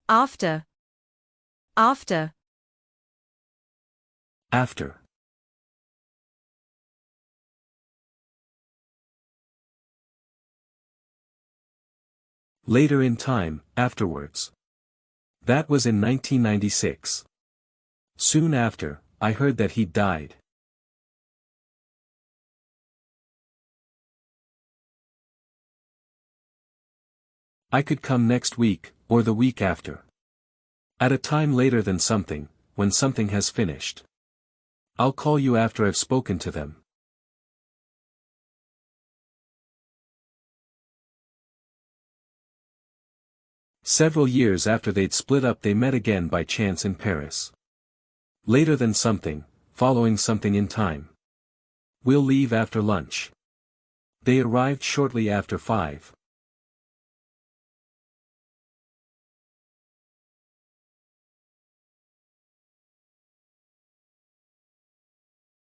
After. After. After. Later in time, afterwards. That was in 1996. Soon after, I heard that he'd died. I could come next week, or the week after. At a time later than something, when something has finished. I'll call you after I've spoken to them. Several years after they'd split up they met again by chance in Paris. Later than something, following something in time. We'll leave after lunch. They arrived shortly after 5.